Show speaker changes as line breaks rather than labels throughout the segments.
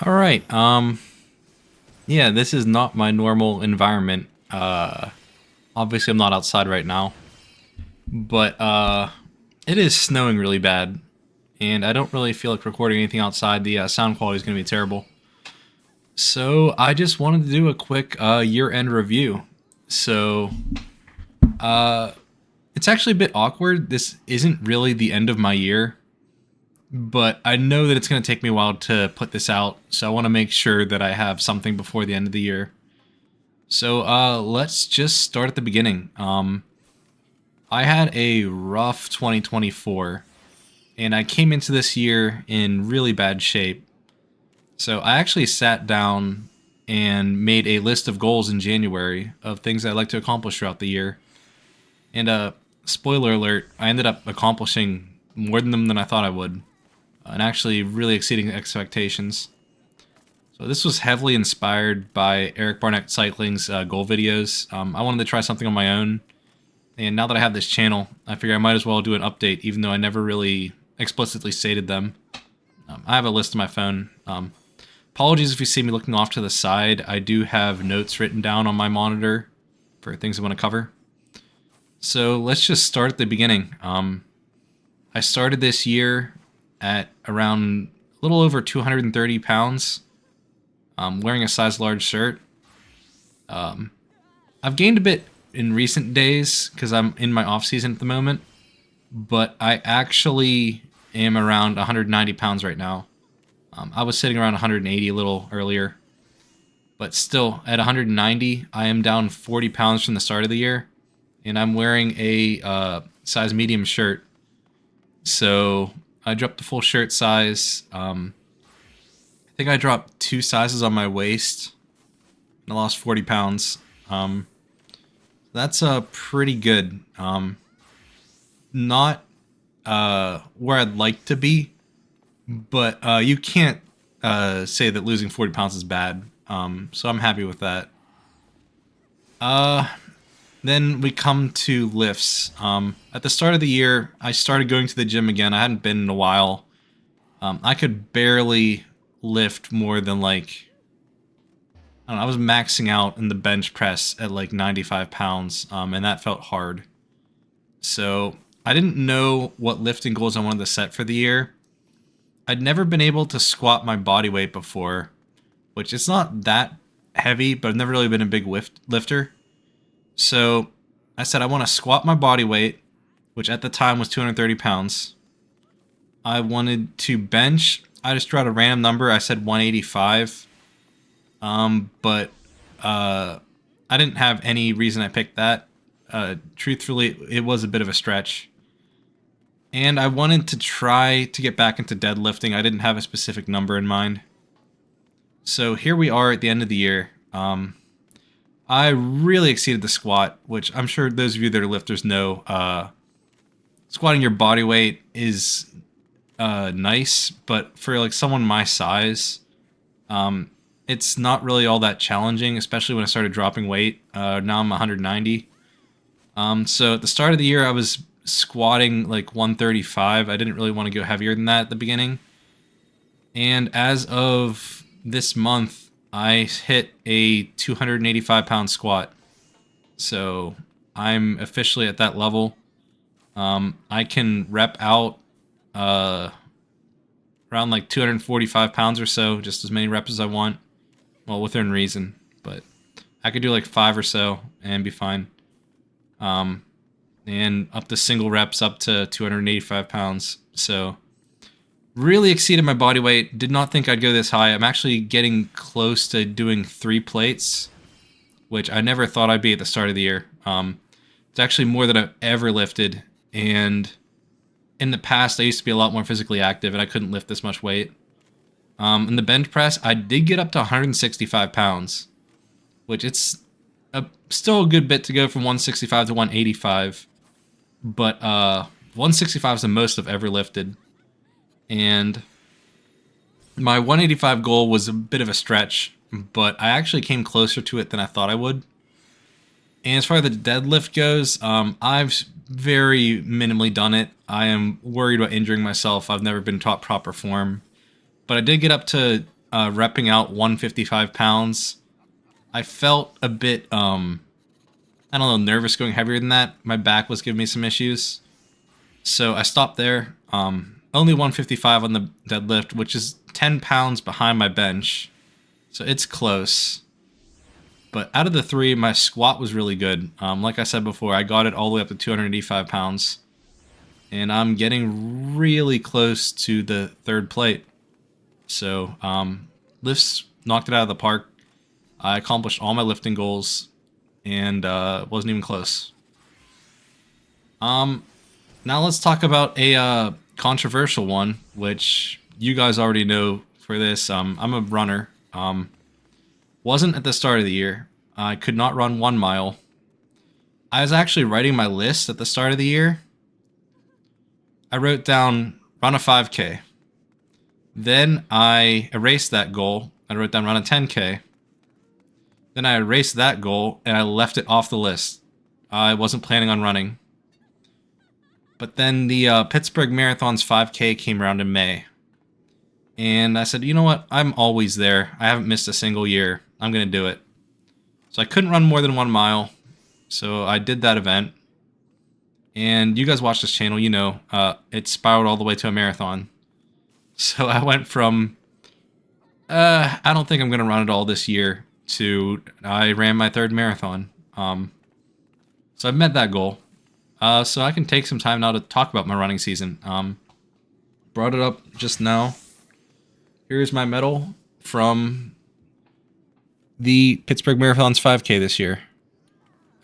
All right. Yeah, this is not my normal environment. Obviously I'm not outside right now, but it is snowing really bad, and I don't really feel like recording anything outside. The sound quality is going to be terrible. So I just wanted to do a quick year-end review. So it's actually a bit awkward. This isn't really the end of my year, but I know that it's going to take me a while to put this out. So I want to make sure that I have something before the end of the year. So let's just start at the beginning. I had a rough 2024, and I came into this year in really bad shape. So I actually sat down and made a list of goals in January of things I'd like to accomplish throughout the year. And spoiler alert, I ended up accomplishing more than I thought I would, and actually really exceeding expectations. So this was heavily inspired by Eric Barnett Cycling's goal videos. I wanted to try something on my own, and now that I have this channel, I figure I might as well do an update, even though I never really explicitly stated them. I have a list on my phone. Apologies if you see me looking off to the side. I do have notes written down on my monitor for things I want to cover. So let's just start at the beginning. I started this year at around a little over 230 pounds, wearing a size large shirt. I've gained a bit in recent days because I'm in my off season at the moment, but I actually am around 190 pounds right now. I was sitting around 180 a little earlier, but still at 190, I am down 40 pounds from the start of the year, and I'm wearing a size medium shirt. So I dropped the full shirt size. I think I dropped 2 sizes on my waist, and I lost 40 pounds. That's pretty good. Not where I'd like to be, but you can't say that losing 40 pounds is bad. So I'm happy with that. Then we come to lifts. At the start of the year, I started going to the gym again. I hadn't been in a while. I could barely lift more than like, I don't know, I was maxing out in the bench press at like 95 pounds, and that felt hard. So I didn't know what lifting goals I wanted to set for the year. I'd never been able to squat my body weight before, which it's not that heavy, but I've never really been a big lifter. So I said I want to squat my body weight, which at the time was 230 pounds. I wanted to bench. I just drew out a random number. I said 185. But I didn't have any reason I picked that. Truthfully, it was a bit of a stretch. And I wanted to try to get back into deadlifting. I didn't have a specific number in mind. So here we are at the end of the year. I really exceeded the squat, which I'm sure those of you that are lifters know. Squatting your body weight is nice, but for like someone my size, it's not really all that challenging, especially when I started dropping weight. Now I'm 190. So at the start of the year, I was squatting like 135. I didn't really want to go heavier than that at the beginning. And as of this month, I hit a 285 pound squat. So I'm officially at that level. I can rep out around like 245 pounds or so, just as many reps as I want. Well, within reason, but I could do like 5 or so and be fine. And up to single reps up to 285 pounds. So really exceeded my body weight. Did not think I'd go this high. I'm actually getting close to doing 3 plates, which I never thought I'd be at the start of the year. It's actually more than I've ever lifted. And in the past, I used to be a lot more physically active and I couldn't lift this much weight. In the bench press, I did get up to 165 pounds, which it's still a good bit to go from 165 to 185. But 165 is the most I've ever lifted. And my 185 goal was a bit of a stretch, but I actually came closer to it than I thought I would. And as far as the deadlift goes, I've very minimally done it. I am worried about injuring myself. I've never been taught proper form. But I did get up to repping out 155 pounds. I felt a bit, I don't know, nervous going heavier than that. My back was giving me some issues. So I stopped there. Only 155 on the deadlift, which is 10 pounds behind my bench. So it's close. But out of the three, my squat was really good. Like I said before, I got it all the way up to 285 pounds. And I'm getting really close to the third plate. So lifts knocked it out of the park. I accomplished all my lifting goals and wasn't even close. Now let's talk about a controversial one, which you guys already know for this. I'm a runner. Wasn't at the start of the year. I could not run 1 mile. I was actually writing my list at the start of the year. I wrote down run a 5K. Then I erased that goal. I wrote down run a 10K. Then I erased that goal and I left it off the list. I wasn't planning on running. But then the Pittsburgh Marathon's 5K came around in May. And I said, you know what? I'm always there. I haven't missed a single year. I'm going to do it. So I couldn't run more than 1 mile. So I did that event. And you guys watch this channel, you know, it spiraled all the way to a marathon. So I went from, I don't think I'm going to run it all this year, to I ran my 3rd marathon. So I've met that goal. So I can take some time now to talk about my running season. Brought it up just now. Here's my medal from the Pittsburgh Marathon's 5K this year.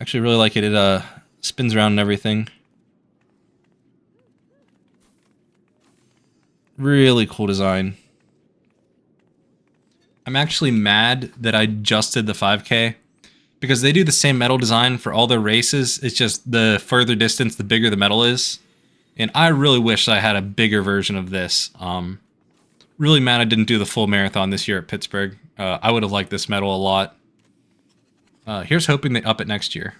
Actually really like it. It spins around and everything. Really cool design. I'm actually mad that I just did the 5K because they do the same medal design for all their races. It's just the further distance, the bigger the medal is. And I really wish I had a bigger version of this. Really mad I didn't do the full marathon this year at Pittsburgh. I would have liked this medal a lot. Here's hoping they up it next year.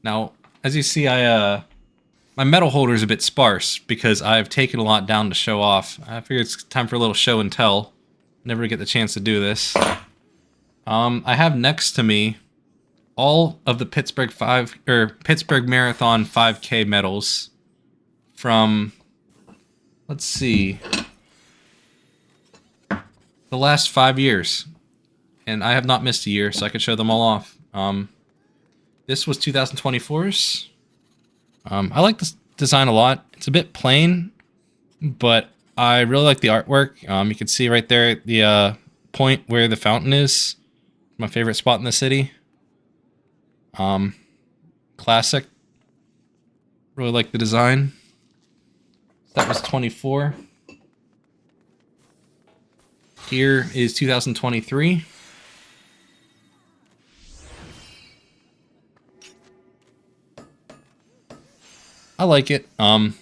Now, as you see, my medal holder is a bit sparse because I've taken a lot down to show off. I figured it's time for a little show and tell. Never get the chance to do this. I have next to me all of the Pittsburgh Marathon 5K medals from, let's see, the last 5 years. And I have not missed a year, so I could show them all off. This was 2024's. I like this design a lot. It's a bit plain, but I really like the artwork. You can see right there the point where the fountain is. My favorite spot in the city. Classic. Really like the design. That was 24. Here is 2023. I like it. It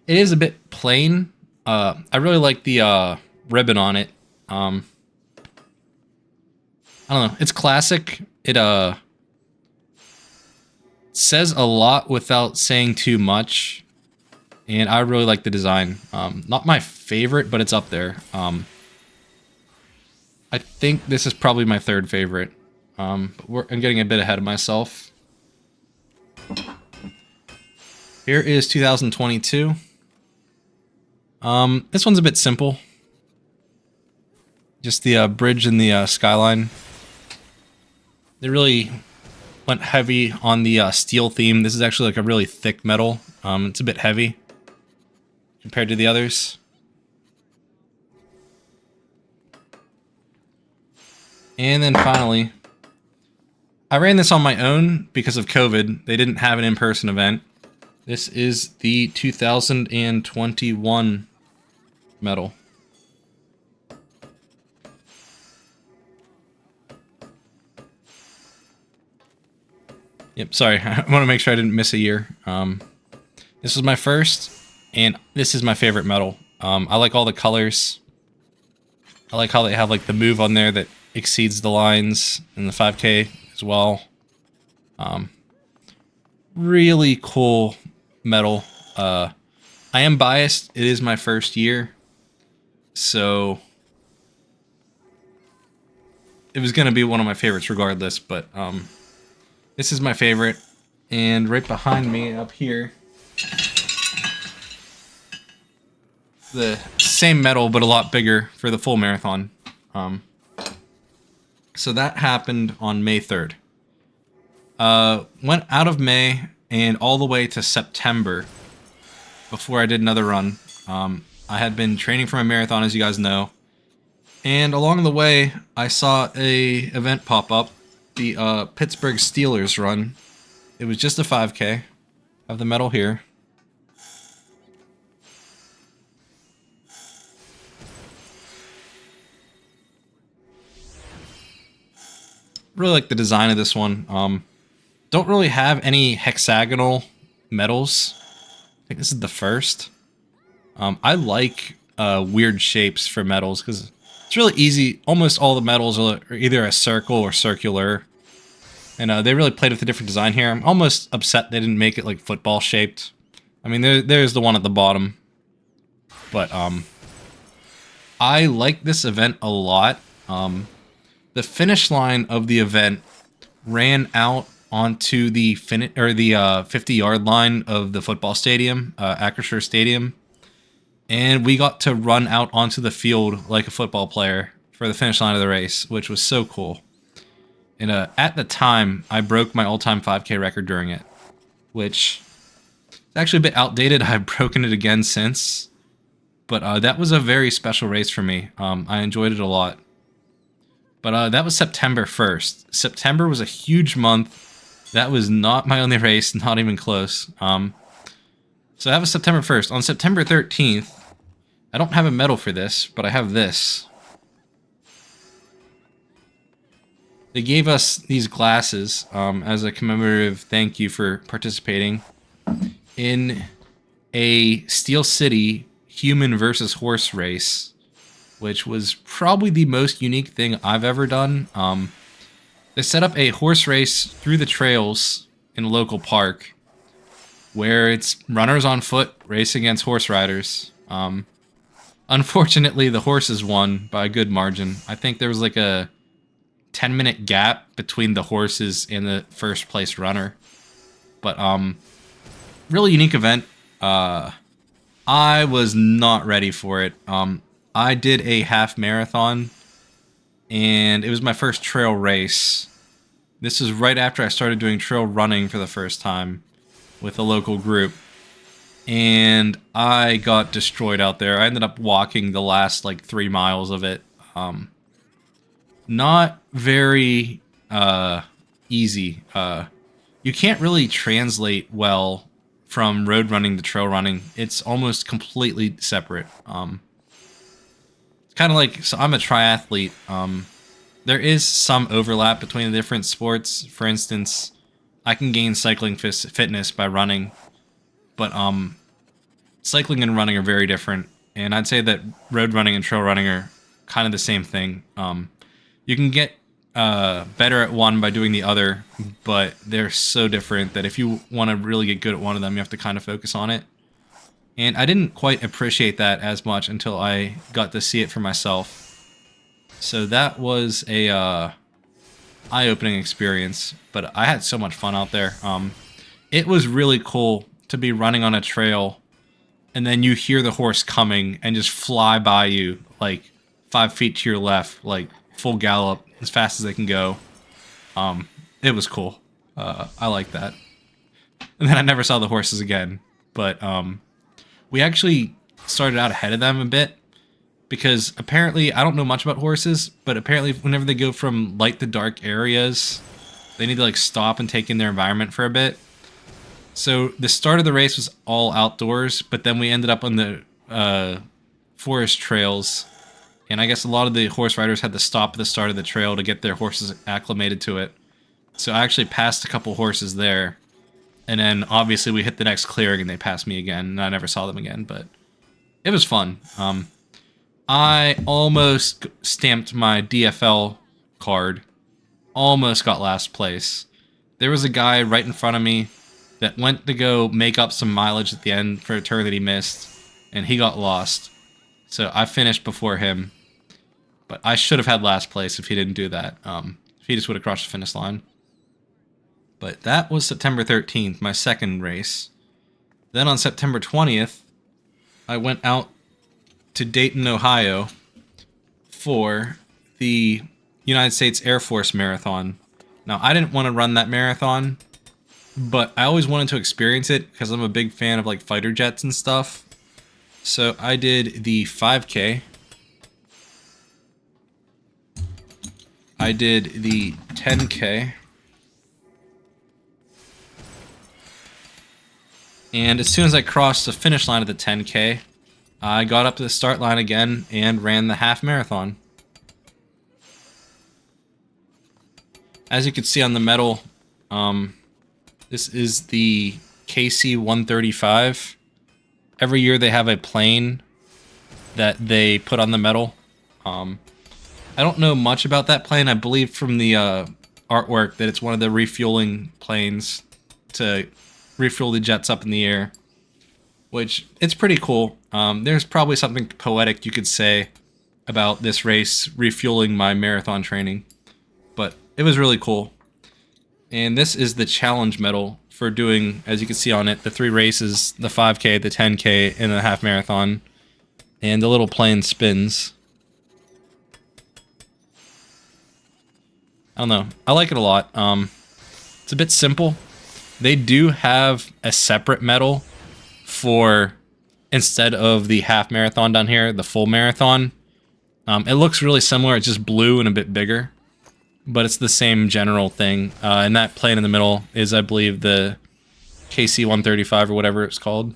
is a bit plain. I really like the ribbon on it. I don't know. It's classic. It says a lot without saying too much. And I really like the design. Not my favorite, but it's up there. I think this is probably my 3rd favorite. But I'm getting a bit ahead of myself. Here is 2022. This one's a bit simple. Just the bridge and the skyline. They really went heavy on the steel theme. This is actually like a really thick metal. It's a bit heavy compared to the others. And then finally, I ran this on my own because of COVID. They didn't have an in-person event. This is the 2021 medal. Yep, sorry. I want to make sure I didn't miss a year. This was my first, and this is my favorite medal. I like all the colors. I like how they have like the move on there that exceeds the lines in the 5K as well. Really cool medal. I am biased. It is my first year, so it was going to be one of my favorites regardless, but this is my favorite. And right behind me up here, the same medal but a lot bigger for the full marathon. So that happened on May 3rd. Went out of May and all the way to September before I did another run. I had been training for my marathon, as you guys know, and along the way I saw a event pop up, the Pittsburgh Steelers run. It was just a 5K. I have the medal here. Really like the design of this one. Don't really have any hexagonal medals. I think this is the first. I like weird shapes for medals because it's really easy. Almost all the medals are either a circle or circular. And they really played with a different design here. I'm almost upset they didn't make it like football shaped. I mean, there's the one at the bottom. But I like this event a lot. The finish line of the event ran out onto the 50-yard line of the football stadium, Acrisure Stadium, and we got to run out onto the field like a football player for the finish line of the race, which was so cool. And at the time, I broke my all-time 5K record during it, which is actually a bit outdated. I've broken it again since, but that was a very special race for me. I enjoyed it a lot. But that was September 1st. September was a huge month. That was not my only race, not even close. So that was September 1st. On September 13th, I don't have a medal for this, but I have this. They gave us these glasses as a commemorative thank you for participating in a Steel City human versus horse race, which was probably the most unique thing I've ever done. They set up a horse race through the trails in a local park where it's runners on foot racing against horse riders. Unfortunately, the horses won by a good margin. I think there was like a 10-minute gap between the horses and the first place runner. But really unique event. I was not ready for it. I did a half marathon, and it was my first trail race. This is right after I started doing trail running for the first time with a local group, and I got destroyed out there. I ended up walking the last like 3 miles of it. Not very easy. You can't really translate well from road running to trail running. It's almost completely separate. Kind of like, so I'm a triathlete. There is some overlap between the different sports. For instance, I can gain cycling fitness by running, but cycling and running are very different. And I'd say that road running and trail running are kind of the same thing. You can get better at one by doing the other, but they're so different that if you want to really get good at one of them, you have to kind of focus on it. And I didn't quite appreciate that as much until I got to see it for myself. So that was a eye-opening experience, but I had so much fun out there. It was really cool to be running on a trail, and then you hear the horse coming and just fly by you, like 5 feet to your left, like full gallop, as fast as they can go. It was cool. I like that. And then I never saw the horses again, but we actually started out ahead of them a bit, because apparently, I don't know much about horses, but apparently whenever they go from light to dark areas, they need to like stop and take in their environment for a bit. So the start of the race was all outdoors, but then we ended up on the forest trails, and I guess a lot of the horse riders had to stop at the start of the trail to get their horses acclimated to it. So I actually passed a couple horses there, and then obviously we hit the next clearing and they passed me again, and I never saw them again, but it was fun. I almost stamped my DFL card, almost got last place. There was a guy right in front of me that went to go make up some mileage at the end for a turn that he missed, and he got lost. So I finished before him. But I should have had last place if he didn't do that. If he just would have crossed the finish line. But that was September 13th, my second race. Then on September 20th, I went out to Dayton, Ohio for the United States Air Force Marathon. Now, I didn't want to run that marathon, but I always wanted to experience it because I'm a big fan of like fighter jets and stuff. So I did the 5K. I did the 10K. And as soon as I crossed the finish line of the 10K, I got up to the start line again and ran the half marathon. As you can see on the medal, this is the KC-135. Every year they have a plane that they put on the medal. I don't know much about that plane. I believe from the artwork that it's one of the refueling planes to refuel the jets up in the air, which it's pretty cool. There's probably something poetic you could say about this race refueling my marathon training, but it was really cool. And this is the challenge medal for doing, as you can see on it, the 3 races, the 5K, the 10K, and the half marathon, and the little plane spins. I don't know. I like it a lot. It's a bit simple. They do have a separate medal for, instead of the half marathon down here, the full marathon. It looks really similar. It's just blue and a bit bigger, but it's the same general thing. And that plane in the middle is, I believe, the KC-135 or whatever it's called.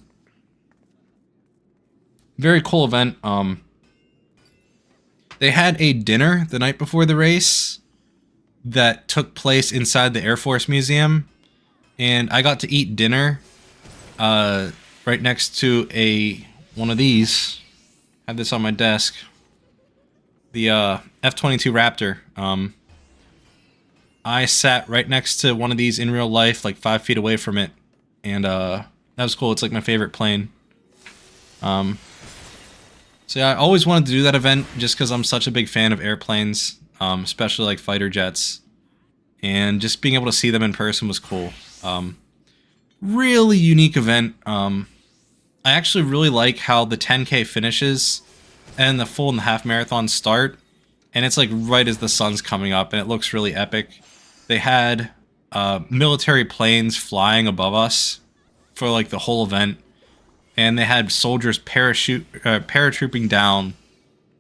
Very cool event. They had a dinner the night before the race that took place inside the Air Force Museum, and I got to eat dinner right next to one of these. I had this on my desk. The F-22 Raptor. I sat right next to one of these in real life, like 5 feet away from it, and that was cool. It's like my favorite plane. So yeah, I always wanted to do that event just because I'm such a big fan of airplanes. Especially like fighter jets, and just being able to see them in person was cool. Really unique event. I actually really like how the 10K finishes and the full and the half marathon start, and it's like right as the sun's coming up, and it looks really epic. They had military planes flying above us for like the whole event, and they had soldiers paratrooping down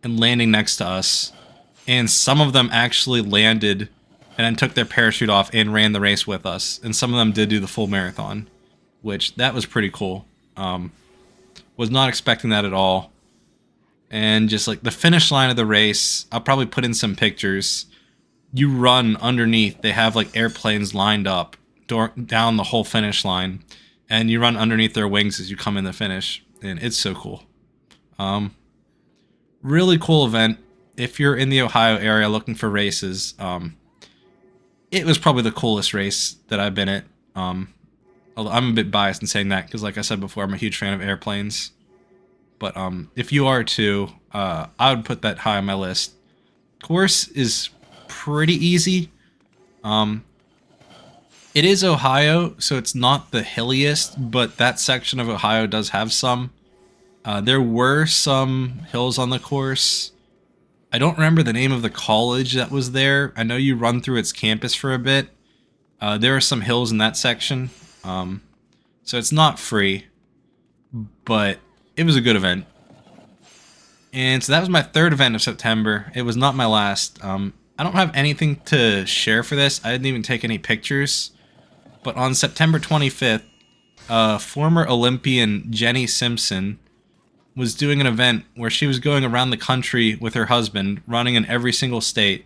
and landing next to us. And some of them actually landed and then took their parachute off and ran the race with us. And some of them did do the full marathon, which that was pretty cool. Was not expecting that at all. And just like the finish line of the race, I'll probably put in some pictures. You run underneath. They have like airplanes lined up down the whole finish line. And you run underneath their wings as you come in the finish. And it's so cool. Really cool event. If you're in the Ohio area looking for races, it was probably the coolest race that I've been at. Although I'm a bit biased in saying that because, like I said before, I'm a huge fan of airplanes. But if you are too, I would put that high on my list. Course is pretty easy. It is Ohio, so it's not the hilliest, but that section of Ohio does have some. There were some hills on the course. I don't remember the name of the college that was there. I know you run through its campus for a bit. There are some hills in that section. So it's not free, but it was a good event. And so that was my 3rd event of September. It was not my last. I don't have anything to share for this. I didn't even take any pictures. But on September 25th, former Olympian Jenny Simpson was doing an event where she was going around the country with her husband, running in every single state.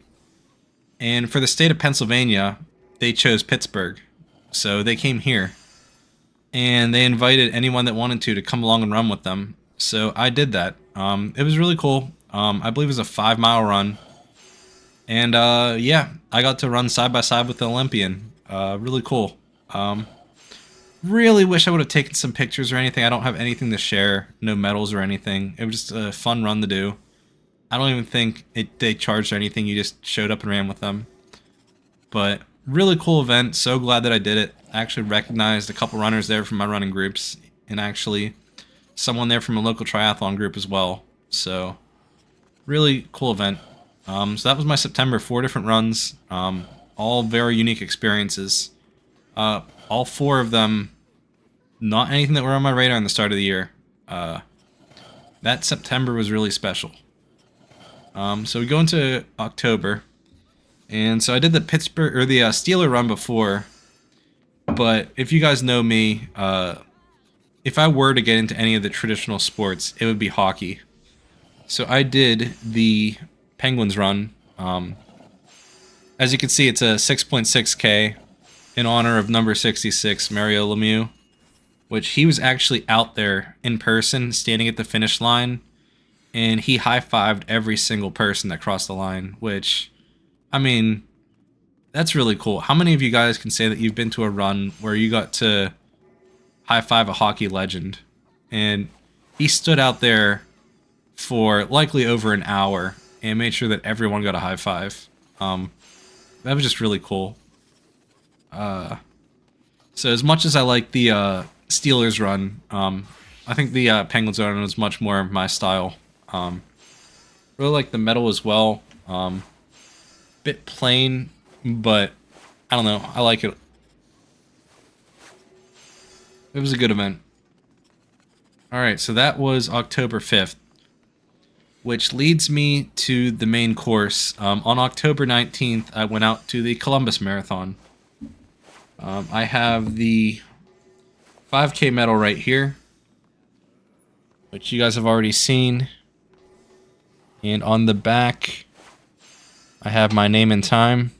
And for the state of Pennsylvania, they chose Pittsburgh. So they came here. And they invited anyone that wanted to come along and run with them. So I did that. It was really cool. I believe it was a 5-mile run. And yeah, I got to run side by side with the Olympian. Really cool. Really wish I would have taken some pictures or anything. I don't have anything to share. No medals or anything. It was just a fun run to do. I don't even think they charged or anything. You just showed up and ran with them. But really cool event. So glad that I did it. I actually recognized a couple runners there from my running groups, and actually someone there from a local triathlon group as well. So really cool event. So that was my September. 4 different runs. All very unique experiences. All 4 of them, not anything that were on my radar in the start of the year. That September was really special. So we go into October, and so I did the Pittsburgh or the Steeler run before. But if you guys know me, if I were to get into any of the traditional sports, it would be hockey. So I did the Penguins run. As you can see, it's a 6.6K in honor of number 66, Mario Lemieux, which he was actually out there in person, standing at the finish line, and he high-fived every single person that crossed the line, which, I mean, that's really cool. How many of you guys can say that you've been to a run where you got to high-five a hockey legend? And he stood out there for likely over an hour and made sure that everyone got a high five. That was just really cool. So as much as I like the Steelers run, I think the Penguins run was much more my style. Really like the medal as well. Bit plain, but I don't know. I like it. It was a good event. Alright, so that was October 5th. Which leads me to the main course. On October 19th, I went out to the Columbus Marathon. I have the 5K medal right here, which you guys have already seen. And on the back, I have my name and time.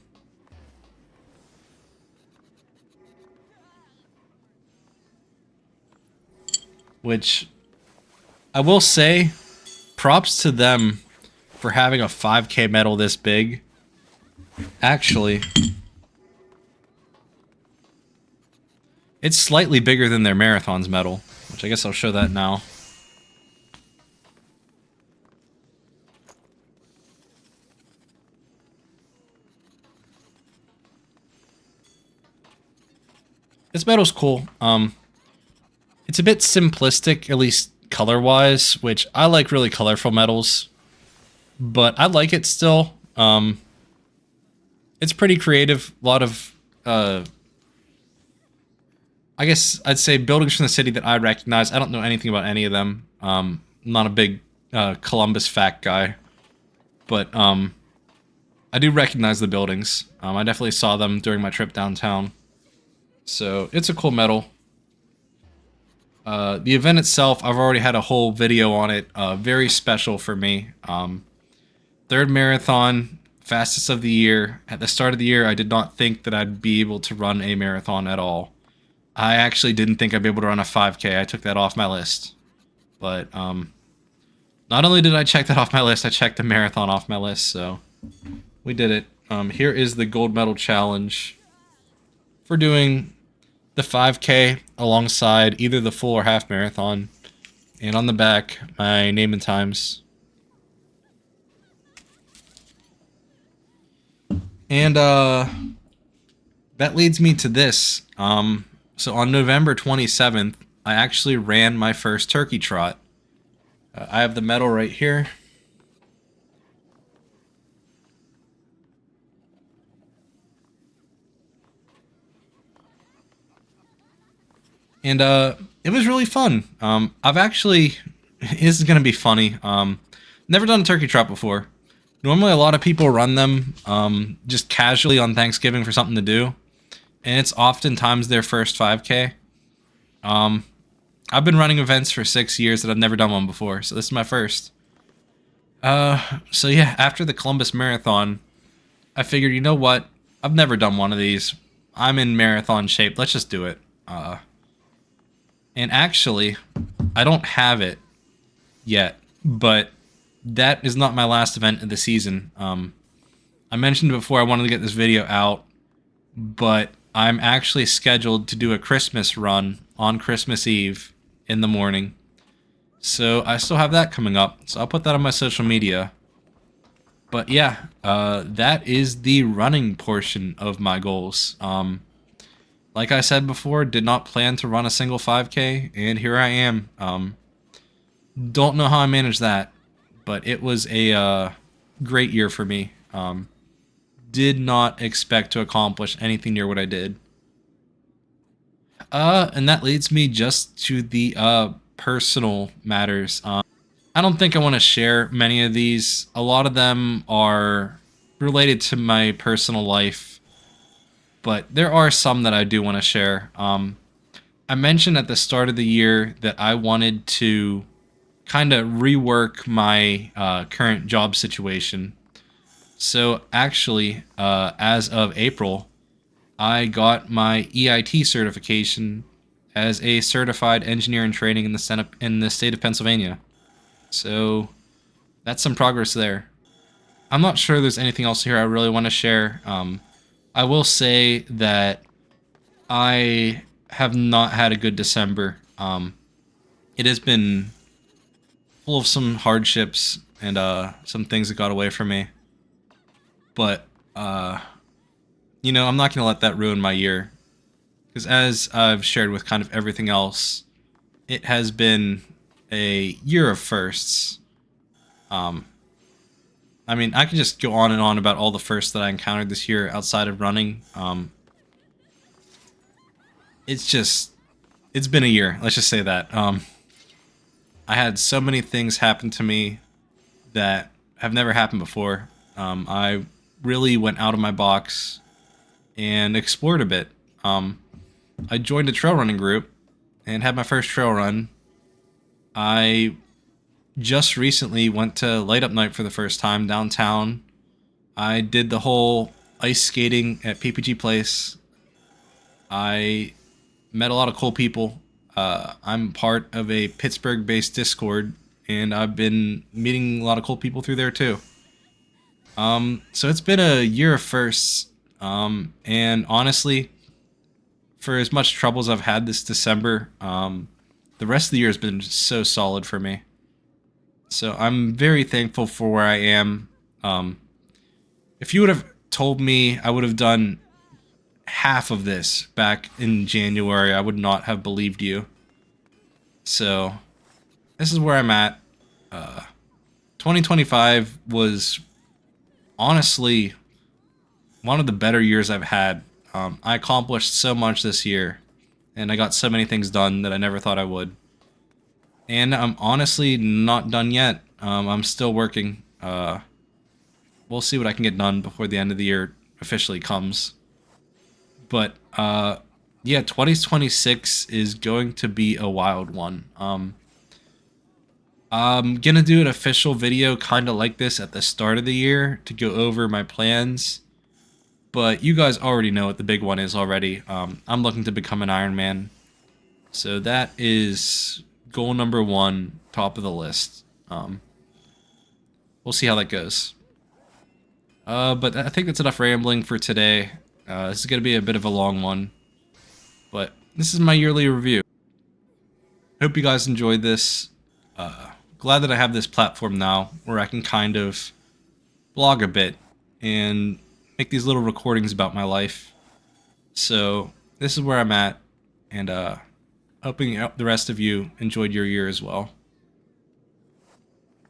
Which, I will say, props to them for having a 5K medal this big. Actually, it's slightly bigger than their marathons medal, which I guess I'll show that now. This medal's cool. It's a bit simplistic, at least color-wise, which I like really colorful medals, but I like it still. It's pretty creative. A lot of, I guess I'd say buildings from the city that I recognize. I don't know anything about any of them. I'm not a big Columbus fact guy, but I do recognize the buildings. I definitely saw them during my trip downtown. So it's a cool medal. The event itself, I've already had a whole video on it. Very special for me. 3rd marathon, fastest of the year. At the start of the year, I did not think that I'd be able to run a marathon at all. I actually didn't think I'd be able to run a 5K. I took that off my list. But not only did I check that off my list, I checked the marathon off my list. So we did it. Here is the gold medal challenge for doing the 5K alongside either the full or half marathon. And on the back, my name and times. And that leads me to this. So on November 27th, I actually ran my first turkey trot. I have the medal right here. And it was really fun. I've actually, this is going to be funny. Never done a turkey trot before. Normally a lot of people run them just casually on Thanksgiving for something to do. And it's oftentimes their first 5K. I've been running events for 6 years and I've never done one before. So this is my first. So yeah, after the Columbus Marathon, I figured, you know what? I've never done one of these. I'm in marathon shape. Let's just do it. And actually, I don't have it yet, but that is not my last event of the season. I mentioned before I wanted to get this video out, but I'm actually scheduled to do a Christmas run on Christmas Eve in the morning. So I still have that coming up, so I'll put that on my social media. But yeah, that is the running portion of my goals. Like I said before, did not plan to run a single 5K, and here I am. Don't know how I managed that, but it was a great year for me. Did not expect to accomplish anything near what I did. And that leads me just to the personal matters. I don't think I want to share many of these. A lot of them are related to my personal life, but there are some that I do want to share. I mentioned at the start of the year that I wanted to kind of rework my current job situation. So actually, as of April, I got my EIT certification as a certified engineer in training in the state of Pennsylvania. So that's some progress there. I'm not sure there's anything else here I really want to share. I will say that I have not had a good December. It has been full of some hardships and some things that got away from me. But I'm not gonna let that ruin my year, because as I've shared with kind of everything else, it has been a year of firsts. Um, I mean, I could just go on and on about all the firsts that I encountered this year outside of running. It's been a year. Let's just say that. I had so many things happen to me that have never happened before. I really went out of my box and explored a bit. I joined a trail running group and had my first trail run. I just recently went to Light Up Night for the first time downtown. I did the whole ice skating at PPG Place. I met a lot of cool people. I'm part of a Pittsburgh-based Discord, and I've been meeting a lot of cool people through there too. So it's been a year of firsts, and honestly, for as much trouble as I've had this December, the rest of the year has been so solid for me. So I'm very thankful for where I am. If you would have told me I would have done half of this back in January, I would not have believed you. So this is where I'm at. 2025 was honestly one of the better years I've had. I accomplished so much this year, and I got so many things done that I never thought I would. And I'm honestly not done yet. I'm still working. We'll see what I can get done before the end of the year officially comes. But yeah, 2026 is going to be a wild one. I'm gonna do an official video kind of like this at the start of the year to go over my plans. But you guys already know what the big one is already. I'm looking to become an Ironman. So that is goal number one, top of the list. We'll see how that goes. But I think that's enough rambling for today. This is going to be a bit of a long one. But this is my yearly review. Hope you guys enjoyed this. Glad that I have this platform now where I can kind of blog a bit and make these little recordings about my life. So this is where I'm at, and hoping the rest of you enjoyed your year as well.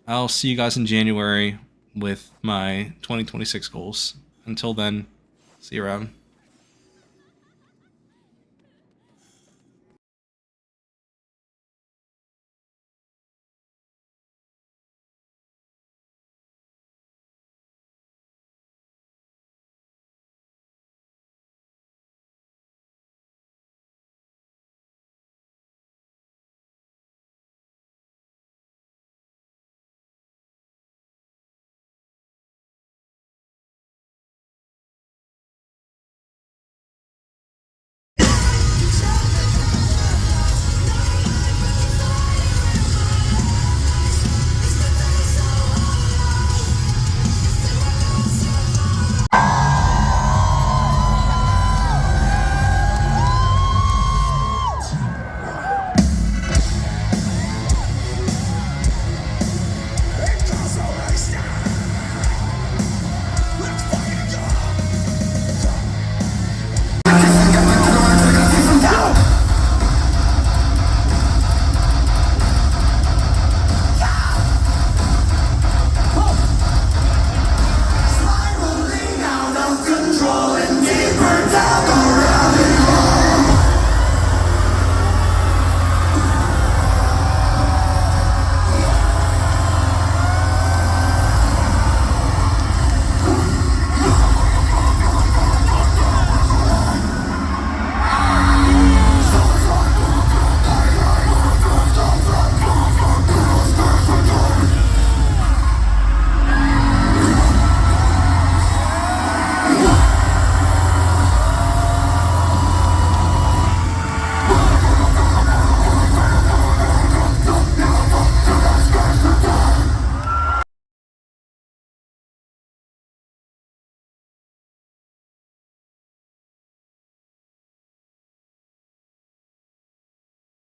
I'll see you guys in January with my 2026 goals. Until then, see you around.